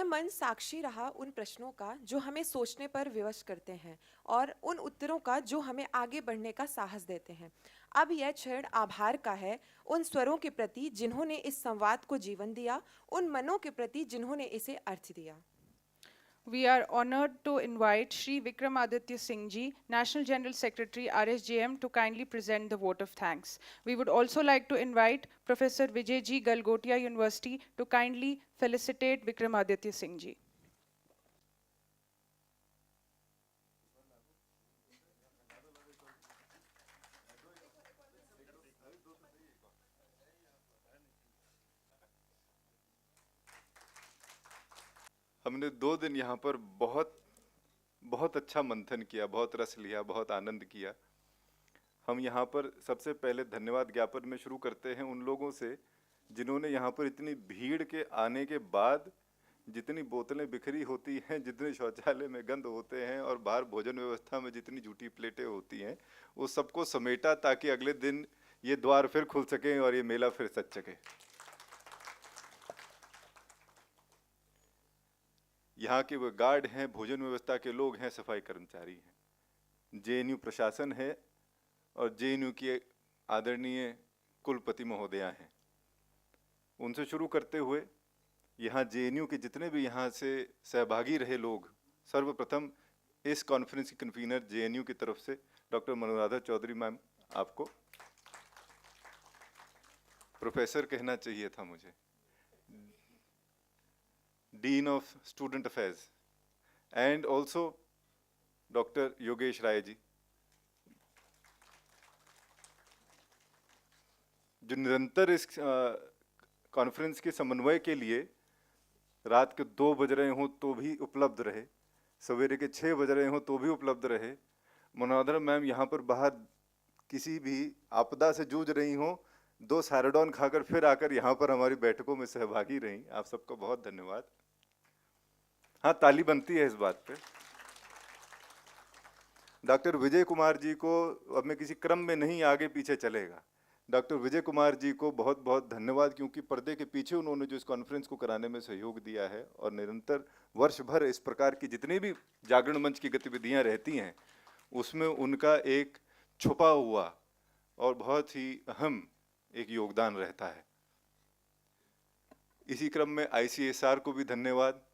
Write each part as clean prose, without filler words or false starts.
मन साक्षी रहा उन प्रश्नों का जो हमें सोचने पर विवश करते हैं और उन उत्तरों का जो हमें आगे बढ़ने का साहस देते हैं। अब यह क्षण आभार का है उन स्वरों के प्रति जिन्होंने इस संवाद को जीवन दिया, उन मनों के प्रति जिन्होंने इसे अर्थ दिया। We are honored to invite Shri Vikramaditya Singh Ji, National General Secretary, RSJM, to kindly present the vote of thanks. We would also like to invite Professor Vijay Ji, Galgotia University, to kindly felicitate Vikramaditya Singh Ji. हमने 2 दिन यहाँ पर बहुत बहुत अच्छा मंथन किया, बहुत रस लिया, बहुत आनंद किया। हम यहाँ पर सबसे पहले धन्यवाद ज्ञापन में शुरू करते हैं उन लोगों से जिन्होंने यहाँ पर इतनी भीड़ के आने के बाद जितनी बोतलें बिखरी होती हैं, जितने शौचालय में गंद होते हैं और बाहर भोजन व्यवस्था में जितनी जूठी प्लेटें होती हैं, वो सबको समेटा ताकि अगले दिन ये द्वार फिर खुल सकें और ये मेला फिर सज सके। यहाँ के वो गार्ड हैं, भोजन व्यवस्था के लोग हैं, सफाई कर्मचारी हैं, जेएनयू प्रशासन है और जेएनयू की आदरणीय कुलपति महोदया हैं। उनसे शुरू करते हुए यहाँ जेएनयू के जितने भी यहाँ से सहभागी रहे लोग, सर्वप्रथम इस कॉन्फ्रेंस की कन्वीनर जेएनयू की तरफ से डॉक्टर मनोराधा चौधरी मैम, आपको प्रोफेसर कहना चाहिए था मुझे, Dean of Student Affairs, and also Dr. Yogesh Rai जी, जो निरंतर इस कॉन्फ्रेंस के समन्वय के लिए रात के 2 बज रहे हों तो भी उपलब्ध रहे, सवेरे के 6 बज रहे हों तो भी उपलब्ध रहे। मनोधर मैम यहाँ पर बाहर किसी भी आपदा से जूझ रही हों, 2 सैराडॉन खाकर फिर आकर यहाँ पर हमारी बैठकों में सहभागी रहीं। आप सबको बहुत धन्यवाद। हाँ, ताली बनती है इस बात पे। डॉक्टर विजय कुमार जी को, अब मैं किसी क्रम में नहीं आगे पीछे चलेगा, डॉक्टर विजय कुमार जी को बहुत बहुत धन्यवाद, क्योंकि पर्दे के पीछे उन्होंने जो इस कॉन्फ्रेंस को कराने में सहयोग दिया है और निरंतर वर्ष भर इस प्रकार की जितनी भी जागरण मंच की गतिविधियां रहती हैं उसमें उनका एक छुपा हुआ और बहुत ही अहम एक योगदान रहता है। इसी क्रम में ICSR को भी धन्यवाद,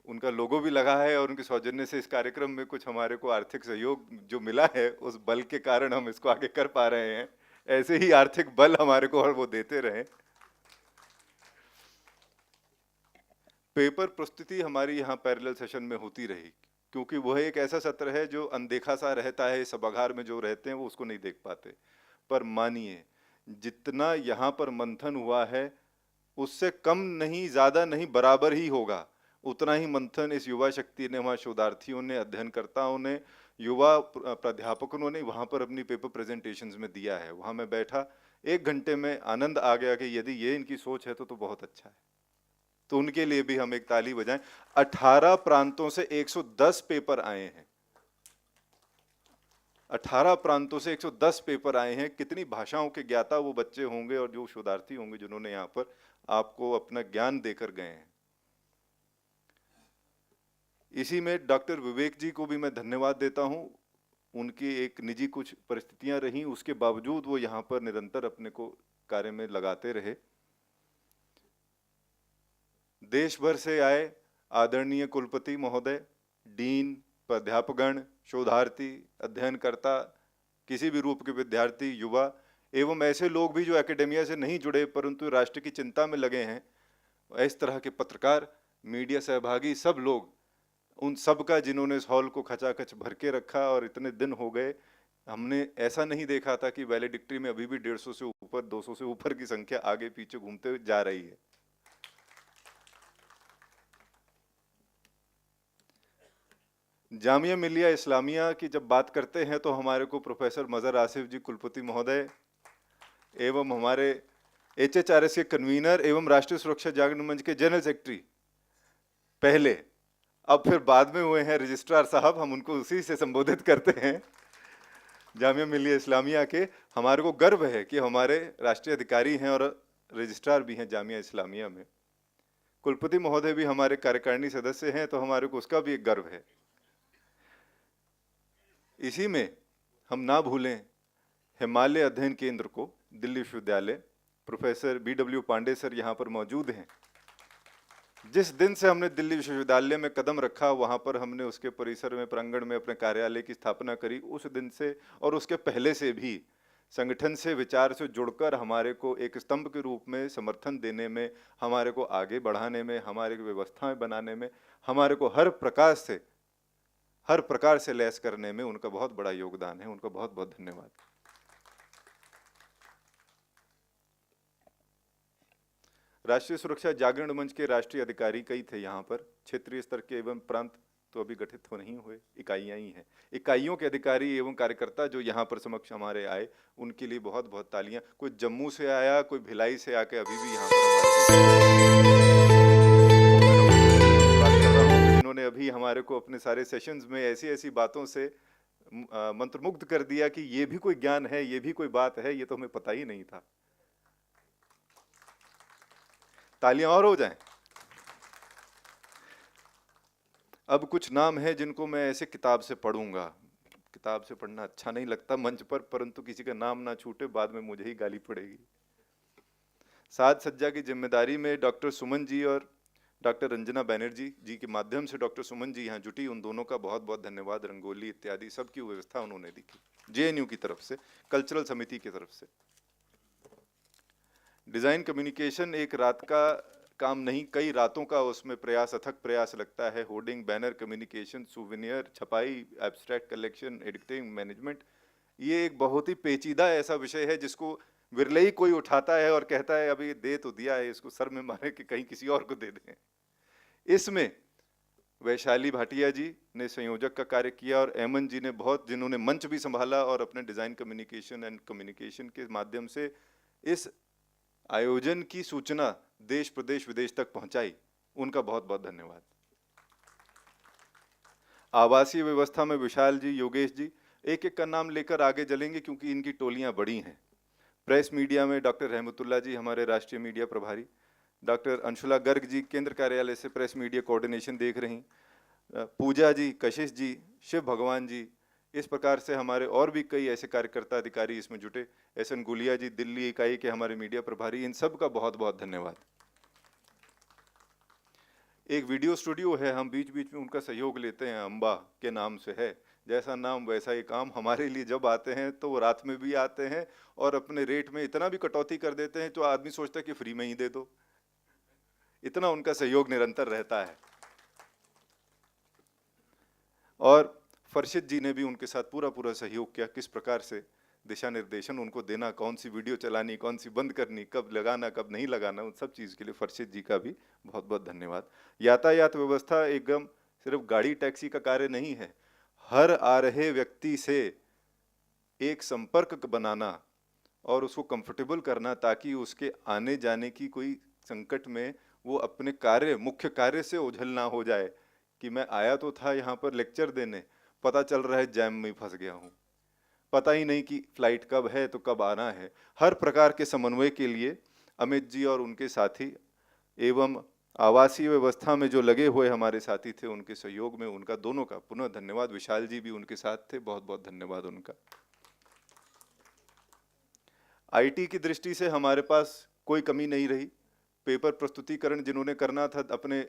उनका लोगो भी लगा है और उनके सौजन्य से इस कार्यक्रम में कुछ हमारे को आर्थिक सहयोग जो मिला है उस बल के कारण हम इसको आगे कर पा रहे हैं। ऐसे ही आर्थिक बल हमारे को और वो देते रहे। पेपर प्रस्तुति हमारी यहाँ पैरेलल सेशन में होती रही, क्योंकि वह एक ऐसा सत्र है जो अनदेखा सा रहता है, सभागार में जो रहते हैं वो उसको नहीं देख पाते। पर मानिए जितना यहाँ पर मंथन हुआ है उससे कम नहीं, ज़्यादा नहीं, बराबर ही होगा। उतना ही मंथन इस युवा शक्ति ने, वहाँ शोधार्थियों ने, अध्ययनकर्ताओं ने, युवा प्राध्यापकों ने वहाँ पर अपनी पेपर प्रेजेंटेशंस में दिया है। वहाँ मैं बैठा 1 घंटे में आनंद आ गया कि यदि ये इनकी सोच है तो बहुत अच्छा है। तो उनके लिए भी हम एक ताली बजाएं। 18 प्रांतों से 110 पेपर आए हैं, 18 प्रांतों से 110 पेपर आए हैं। कितनी भाषाओं के ज्ञाता वो बच्चे होंगे और जो शोधार्थी होंगे जिन्होंने यहाँ पर आपको अपना ज्ञान देकर गए हैं। इसी में डॉक्टर विवेक जी को भी मैं धन्यवाद देता हूं। उनकी एक निजी कुछ परिस्थितियां रहीं, उसके बावजूद वो यहाँ पर निरंतर अपने को कार्य में लगाते रहे। देश भर से आए आदरणीय कुलपति महोदय, डीन, प्राध्यापकगण, शोधार्थी, अध्ययनकर्ता, किसी भी रूप के विद्यार्थी, युवा एवं ऐसे लोग भी जो एकेडेमिया से नहीं जुड़े परंतु राष्ट्र की चिंता में लगे हैं, इस तरह के पत्रकार, मीडिया सहभागी, सब लोग, उन सब का जिन्होंने इस हॉल को खचाखच भर के रखा। और इतने दिन हो गए, हमने ऐसा नहीं देखा था कि वैलेडिक्टरी में अभी भी 150 से ऊपर, 200 से ऊपर की संख्या आगे पीछे घूमते जा रही है। जामिया मिलिया इस्लामिया की जब बात करते हैं तो हमारे को प्रोफेसर मजहर आसिफ जी कुलपति महोदय एवं हमारे HHRS के कन्वीनर एवं राष्ट्रीय सुरक्षा जागरण मंच के जनरल सेक्रेटरी पहले, अब फिर बाद में हुए हैं रजिस्ट्रार साहब, हम उनको उसी से संबोधित करते हैं, जामिया मिलिया इस्लामिया के। हमारे को गर्व है कि हमारे राष्ट्रीय अधिकारी हैं और रजिस्ट्रार भी हैं जामिया इस्लामिया में। कुलपति महोदय भी हमारे कार्यकारिणी सदस्य हैं, तो हमारे को उसका भी एक गर्व है। इसी में हम ना भूलें हिमालय अध्ययन केंद्र को, दिल्ली विश्वविद्यालय, प्रोफेसर BW पांडे सर यहाँ पर मौजूद हैं। जिस दिन से हमने दिल्ली विश्वविद्यालय में कदम रखा, वहाँ पर हमने उसके परिसर में, प्रांगण में अपने कार्यालय की स्थापना करी। उस दिन से और उसके पहले से भी संगठन से, विचार से जुड़कर हमारे को एक स्तंभ के रूप में समर्थन देने में, हमारे को आगे बढ़ाने में, हमारे को व्यवस्थाएं बनाने में, हमारे को हर प्रकार से लैस करने में उनका बहुत बड़ा योगदान है। उनका बहुत बहुत धन्यवाद। राष्ट्रीय सुरक्षा जागरण मंच के राष्ट्रीय अधिकारी कई थे यहाँ पर, क्षेत्रीय स्तर के एवं प्रांत तो अभी गठित हो नहीं हुए, इकाइयाँ ही हैं। इकाइयों के अधिकारी एवं कार्यकर्ता जो यहाँ पर समक्ष हमारे आए, उनके लिए बहुत बहुत तालियां। कोई जम्मू से आया, कोई भिलाई से आके अभी भी यहाँ पर हमारे, इन्होंने अभी हमारे को अपने सारे सेशंस में ऐसी ऐसी बातों से मंत्रमुग्ध कर दिया कि ये भी कोई ज्ञान है, ये भी कोई बात है, ये तो हमें पता ही नहीं था। तालियां और हो जाएं। अब कुछ नाम है जिनको मैं ऐसे किताब से पढ़ूंगा। किताब से पढ़ना अच्छा नहीं लगता मंच पर, परंतु किसी का नाम ना छूटे, बाद में मुझे ही गाली पड़ेगी। साज सज्जा की जिम्मेदारी में डॉक्टर सुमन जी और डॉक्टर रंजना बैनर्जी जी के माध्यम से डॉक्टर सुमन जी यहाँ जुटी, उन दोनों का बहुत बहुत धन्यवाद। रंगोली इत्यादि सबकी व्यवस्था उन्होंने दी की, JNU की तरफ से, कल्चरल समिति की तरफ से। डिजाइन कम्युनिकेशन एक रात का काम नहीं, कई रातों का उसमें प्रयास, अथक प्रयास लगता है। होर्डिंग, बैनर कम्युनिकेशन, सूवेनियर, छपाई, एब्स्ट्रैक्ट कलेक्शन, एडिटिंग, मैनेजमेंट, ये एक बहुत ही पेचीदा ऐसा विषय है जिसको विरले ही कोई उठाता है और कहता है अभी दे तो दिया है, इसको सर में मारे कि कहीं किसी और को दे दें। इसमें वैशाली भाटिया जी ने संयोजक का कार्य किया और एमन जी ने जिन्होंने मंच भी संभाला और अपने डिजाइन कम्युनिकेशन एंड कम्युनिकेशन के माध्यम से इस आयोजन की सूचना देश, प्रदेश, विदेश तक पहुंचाई। उनका बहुत बहुत धन्यवाद। आवासीय व्यवस्था में विशाल जी, योगेश जी, एक एक का नाम लेकर आगे चलेंगे क्योंकि इनकी टोलियां बड़ी हैं। प्रेस मीडिया में डॉक्टर रहमतुल्लाह जी, हमारे राष्ट्रीय मीडिया प्रभारी। डॉक्टर अंशुला गर्ग जी, केंद्र कार्यालय से प्रेस मीडिया कोऑर्डिनेशन देख रही। पूजा जी, कशिश जी, शिव भगवान जी, इस प्रकार से हमारे और भी कई ऐसे कार्यकर्ता अधिकारी इसमें जुटे। SN गुलिया जी, दिल्ली इकाई के हमारे मीडिया प्रभारी, इन सब का बहुत बहुत धन्यवाद। एक वीडियो स्टूडियो है, हम बीच बीच में उनका सहयोग लेते हैं, अम्बा के नाम से है। जैसा नाम वैसा ही काम। हमारे लिए जब आते हैं तो वो रात में भी आते हैं और अपने रेट में इतना भी कटौती कर देते हैं तो आदमी सोचता है कि फ्री में ही दे दो। इतना उनका सहयोग निरंतर रहता है। और फरशीद जी ने भी उनके साथ पूरा सहयोग किया, किस प्रकार से दिशा निर्देशन उनको देना, कौन सी वीडियो चलानी, कौन सी बंद करनी, कब लगाना, कब नहीं लगाना, उन सब चीज़ के लिए फरशीद जी का भी बहुत बहुत धन्यवाद। यातायात व्यवस्था एकदम सिर्फ गाड़ी टैक्सी का कार्य नहीं है, हर आ रहे व्यक्ति से एक संपर्क बनाना और उसको कंफर्टेबल करना ताकि उसके आने जाने की कोई संकट में वो अपने कार्य, मुख्य कार्य से ओझल ना हो जाए कि मैं आया तो था यहाँ पर लेक्चर देने, पता चल रहा है जैम में फंस गया हूँ, पता ही नहीं कि फ्लाइट कब है तो कब आना है। हर प्रकार के समन्वय के लिए अमित जी और उनके साथी एवं आवासीय व्यवस्था में जो लगे हुए हमारे साथी थे, उनके सहयोग में उनका दोनों का पुनः धन्यवाद। विशाल जी भी उनके साथ थे, बहुत बहुत धन्यवाद उनका। IT की दृष्टि से हमारे पास कोई कमी नहीं रही। पेपर प्रस्तुतिकरण जिन्होंने करना था अपने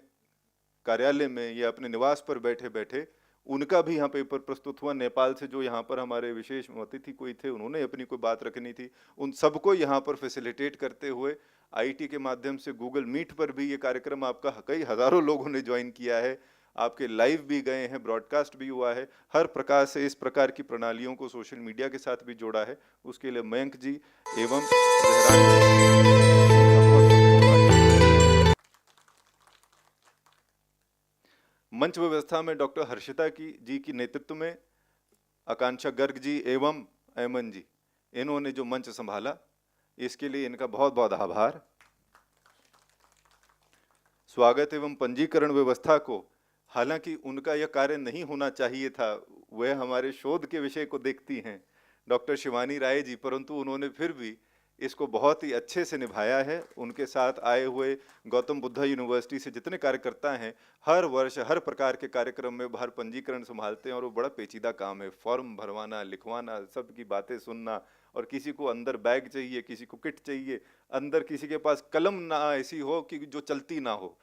कार्यालय में या अपने निवास पर बैठे बैठे, उनका भी यहाँ पेपर प्रस्तुत हुआ। नेपाल से जो यहाँ पर हमारे विशेष अतिथि कोई थे, उन्होंने अपनी कोई बात रखनी थी, उन सबको यहाँ पर फैसिलिटेट करते हुए IT के माध्यम से गूगल मीट पर भी ये कार्यक्रम आपका कई हजारों लोगों ने ज्वाइन किया है, आपके लाइव भी गए हैं, ब्रॉडकास्ट भी हुआ है। हर प्रकार से इस प्रकार की प्रणालियों को सोशल मीडिया के साथ भी जोड़ा है, उसके लिए मयंक जी एवं मंच व्यवस्था में डॉक्टर हर्षिता जी की नेतृत्व में आकांक्षा गर्ग जी एवं एमन जी, इन्होंने जो मंच संभाला, इसके लिए इनका बहुत बहुत आभार। स्वागत एवं पंजीकरण व्यवस्था को, हालांकि उनका यह कार्य नहीं होना चाहिए था, वह हमारे शोध के विषय को देखती हैं डॉक्टर शिवानी राय जी, परंतु उन्होंने फिर भी इसको बहुत ही अच्छे से निभाया है। उनके साथ आए हुए गौतम बुद्धा यूनिवर्सिटी से जितने कार्यकर्ता हैं, हर वर्ष हर प्रकार के कार्यक्रम में बाहर पंजीकरण संभालते हैं और वो बड़ा पेचीदा काम है। फॉर्म भरवाना, लिखवाना, सबकी बातें सुनना, और किसी को अंदर बैग चाहिए, किसी को किट चाहिए, अंदर किसी के पास कलम ना ऐसी हो कि जो चलती ना हो,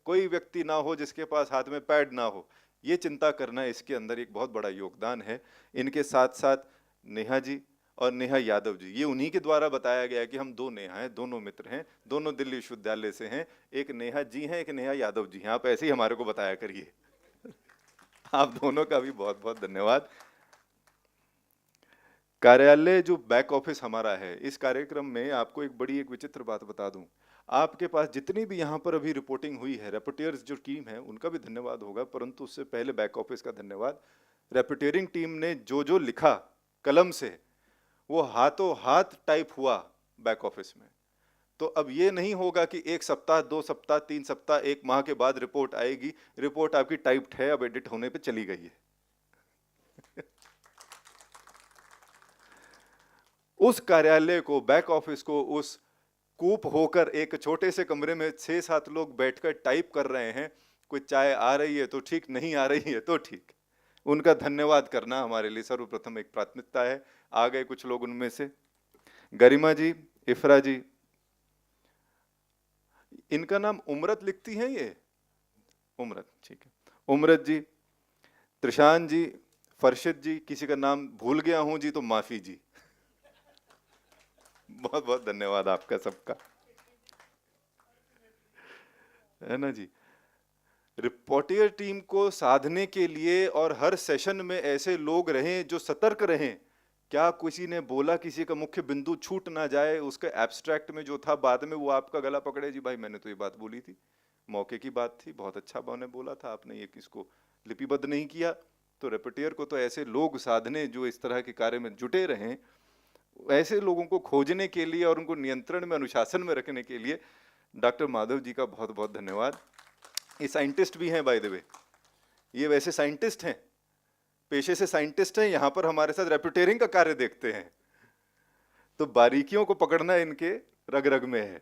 कोई व्यक्ति ना हो जिसके पास हाथ में पैड ना हो, ये चिंता करना इसके अंदर एक बहुत बड़ा योगदान है। इनके साथ साथ नेहा जी और नेहा यादव जी, ये उन्हीं के द्वारा बताया गया कि हम दो नेहा हैं, दोनों मित्र हैं, दोनों दिल्ली विश्वविद्यालय से हैं। एक नेहा जी हैं, एक नेहा यादव जी हैं। आप ऐसे ही हमारे को बताया करिए। आप दोनों का भी बहुत बहुत धन्यवाद। कार्यालय जो बैक ऑफिस हमारा है, इस कार्यक्रम में आपको एक विचित्र बात बता दूं। आपके पास जितनी भी यहाँ पर अभी रिपोर्टिंग हुई है, रेपोर्टर्स जो टीम है उनका भी धन्यवाद होगा, परंतु उससे पहले बैक ऑफिस का धन्यवाद। रेपोर्टिंग टीम ने जो लिखा कलम से, वो हाथों हाथ टाइप हुआ बैक ऑफिस में। तो अब ये नहीं होगा कि 1 सप्ताह, 2 सप्ताह, 3 सप्ताह, 1 माह के बाद रिपोर्ट आएगी। रिपोर्ट आपकी टाइप्ड है, अब एडिट होने पे चली गई है। उस कार्यालय को, बैक ऑफिस को, उस कूप होकर एक छोटे से कमरे में 6-7 लोग बैठकर टाइप कर रहे हैं। कोई चाय आ रही है तो ठीक, नहीं आ रही है तो ठीक। उनका धन्यवाद करना हमारे लिए सर्वप्रथम एक प्राथमिकता है। आ गए कुछ लोग उनमें से, गरिमा जी, इफ्रा जी, इनका नाम उमरत लिखती हैं ये, उमरत, ठीक है। उमरत जी, त्रिशान जी, फरशिद जी, किसी का नाम भूल गया हूं जी तो माफी जी। बहुत बहुत धन्यवाद आपका सबका, है ना जी। रिपोर्टर टीम को साधने के लिए और हर सेशन में ऐसे लोग रहें जो सतर्क रहें। क्या किसी ने बोला, किसी का मुख्य बिंदु छूट ना जाए, उसके एब्स्ट्रैक्ट में जो था बाद में वो आपका गला पकड़े, जी भाई मैंने तो ये बात बोली थी, मौके की बात थी, बहुत अच्छा मैंने बोला था, आपने ये किसको लिपिबद्ध नहीं किया। तो रिपोर्टर को तो ऐसे लोग साधने जो इस तरह के कार्य में जुटे रहें, ऐसे लोगों को खोजने के लिए और उनको नियंत्रण में, अनुशासन में रखने के लिए डॉक्टर माधव जी का बहुत बहुत धन्यवाद। ये साइंटिस्ट भी हैं बाय द वे, ये वैसे साइंटिस्ट हैं, पेशे से साइंटिस्ट हैं, यहाँ पर हमारे साथ रेपुटेरिंग का कार्य देखते हैं, तो बारीकियों को पकड़ना इनके रग रग में है।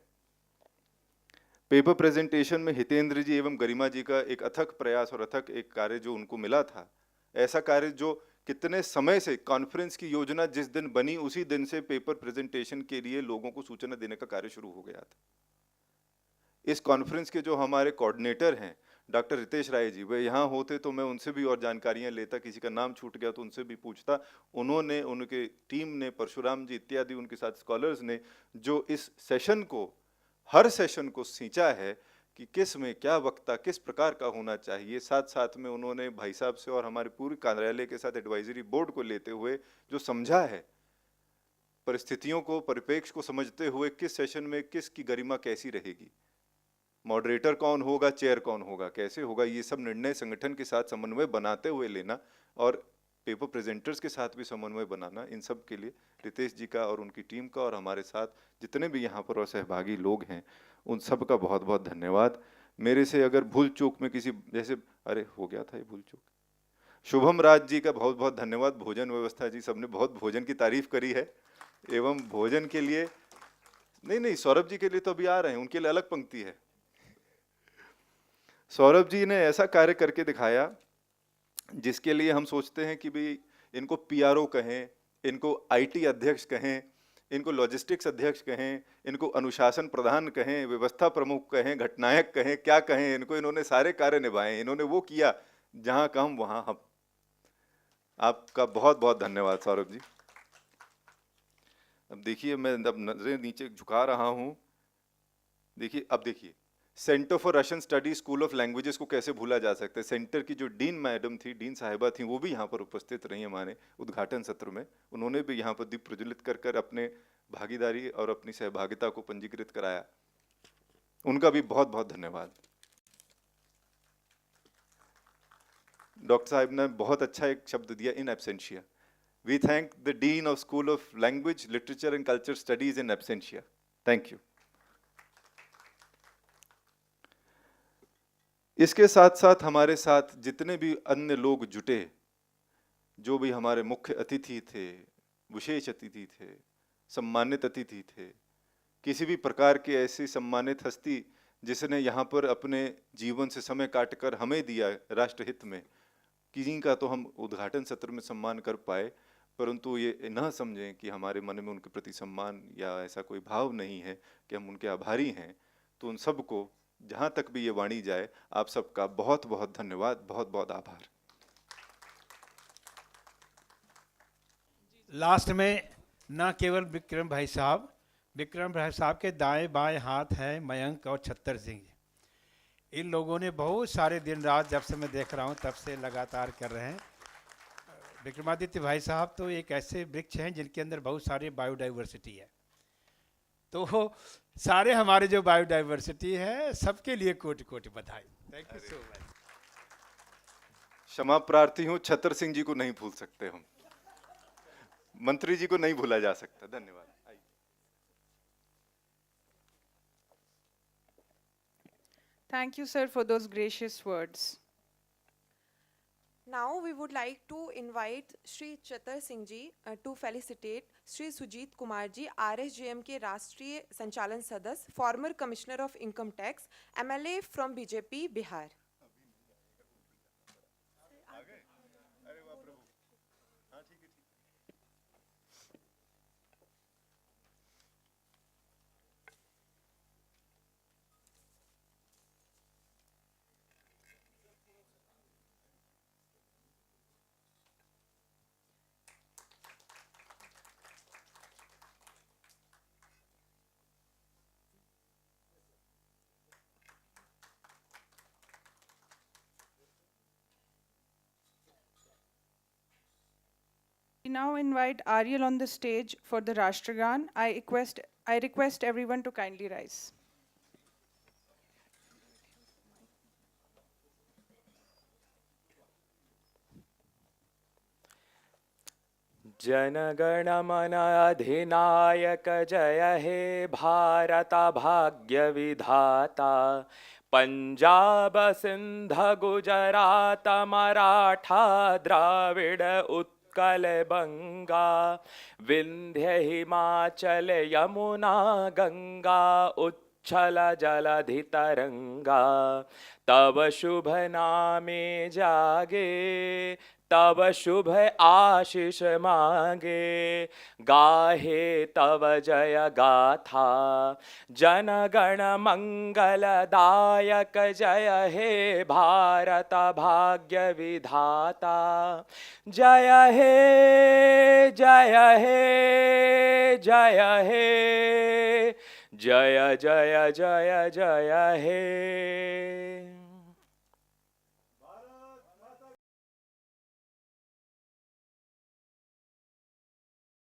पेपर प्रेजेंटेशन में हितेंद्र जी एवं गरिमा जी का एक अथक प्रयास और अथक एक कार्य जो उनको मिला था, ऐसा कार्य जो कितने समय से, कॉन्फ्रेंस की योजना जिस दिन बनी उसी दिन से पेपर प्रेजेंटेशन के लिए लोगों को सूचना देने का कार्य शुरू हो गया था। इस कॉन्फ्रेंस के जो हमारे कोऑर्डिनेटर हैं डॉक्टर रितेश राय जी, वे यहाँ होते तो मैं उनसे भी और जानकारियाँ लेता, किसी का नाम छूट गया तो उनसे भी पूछता। उन्होंने, उनके टीम ने, परशुराम जी इत्यादि उनके साथ स्कॉलर्स ने जो इस सेशन को, हर सेशन को सींचा है कि किस में क्या वक्ता किस प्रकार का होना चाहिए। साथ साथ में उन्होंने भाई साहब से और हमारे पूरे कार्यालय के साथ एडवाइजरी बोर्ड को लेते हुए जो समझा है, परिस्थितियों को, परिप्रेक्ष्य को समझते हुए किस सेशन में किसकी गरिमा कैसी रहेगी, मॉडरेटर कौन होगा, चेयर कौन होगा, कैसे होगा, ये सब निर्णय संगठन के साथ समन्वय बनाते हुए लेना और पेपर प्रेजेंटर्स के साथ भी समन्वय बनाना, इन सब के लिए रितेश जी का और उनकी टीम का और हमारे साथ जितने भी यहाँ पर और सहभागी लोग हैं उन सब का बहुत बहुत धन्यवाद। मेरे से अगर भूल चूक में किसी, जैसे अरे हो गया था ये भूल चूक, शुभम राज जी का बहुत बहुत धन्यवाद। भोजन व्यवस्था जी, सबने बहुत भोजन की तारीफ करी है, एवं भोजन के लिए नहीं सौरभ जी के लिए तो अभी आ रहे हैं, उनके लिए अलग पंक्ति है। सौरभ जी ने ऐसा कार्य करके दिखाया जिसके लिए हम सोचते हैं कि भाई इनको पीआरओ कहें, इनको आईटी अध्यक्ष कहें, इनको लॉजिस्टिक्स अध्यक्ष कहें, इनको अनुशासन प्रधान कहें, व्यवस्था प्रमुख कहें, घटनायक कहें, क्या कहें इनको, इन्होंने सारे कार्य निभाए, इन्होंने वो किया जहां काम वहां हम। आपका बहुत बहुत धन्यवाद सौरभ जी। अब देखिए, मैं अब नजरें नीचे झुका रहा हूं, देखिए अब देखिए, centre for Russian study school of languages को कैसे भूला जा सकता है। सेंटर की जो डीन मैडम थी, डीन साहिबा थी, वो भी यहाँ पर उपस्थित रही हमारे उद्घाटन सत्र में। उन्होंने भी यहाँ पर दीप प्रज्वलित कर अपने भागीदारी और अपनी सहभागिता को पंजीकृत कराया, उनका भी बहुत बहुत धन्यवाद। डॉक्टर साहब ने बहुत अच्छा एक शब्द दिया, in absentia. We thank the dean of school of language, literature and culture studies in absentia. Thank you. इसके साथ साथ हमारे साथ जितने भी अन्य लोग जुटे, जो भी हमारे मुख्य अतिथि थे, विशेष अतिथि थे, सम्मानित अतिथि थे, किसी भी प्रकार की ऐसी सम्मानित हस्ती जिसने यहाँ पर अपने जीवन से समय काटकर हमें दिया राष्ट्रहित में, किसी का तो हम उद्घाटन सत्र में सम्मान कर पाए, परंतु ये न समझें कि हमारे मन में उनके प्रति सम्मान या ऐसा कोई भाव नहीं है कि हम उनके आभारी हैं। तो उन सबको जहाँ तक भी ये वाणी जाए, आप सबका बहुत बहुत धन्यवाद, बहुत बहुत आभार। लास्ट में न केवल विक्रम भाई साहब के दाएं बाएं हाथ हैं मयंक और छत्तर सिंह जी। इन लोगों ने बहुत सारे दिन रात, जब से मैं देख रहा हूं तब से लगातार कर रहे हैं। विक्रमादित्य भाई साहब तो एक ऐसे वृक्ष हैं जिनके अंदर बहुत सारी बायोडाइवर्सिटी है। तो सारे हमारे जो बायोडाइवर्सिटी है सबके लिए कोटि कोटि बधाई। Thank you so much. क्षमा प्रार्थी हूँ, छतर सिंह जी को नहीं भूल सकते हम, मंत्री जी को नहीं भूला जा सकता। धन्यवाद। Thank you, sir, for those gracious words. Now we would like to invite Shri Chatar Singh ji to felicitate Shri Sujit Kumar ji, RSJM के राष्ट्रीय संचालन सदस्य, former Commissioner of Income Tax, MLA from BJP Bihar. We now invite Ariel on the stage for the Rashtragan. I request everyone to kindly rise. जनगण मन अधिनायक जय हे भारत भाग्य विधाता, पंजाब सिंध गुजरात मराठा द्राविड़ उत्कल बंगा, विंध्य हिमाचल यमुना गंगा उच्छल जलधि तरंगा, तब शुभ नामे जागे तब शुभ आशीष मांगे, गाहे तव जय गाथा जनगण मंगलदायक जय हे भारत भाग्य विधाता, जय हे जय हे जय हे जय जय जय जय हे।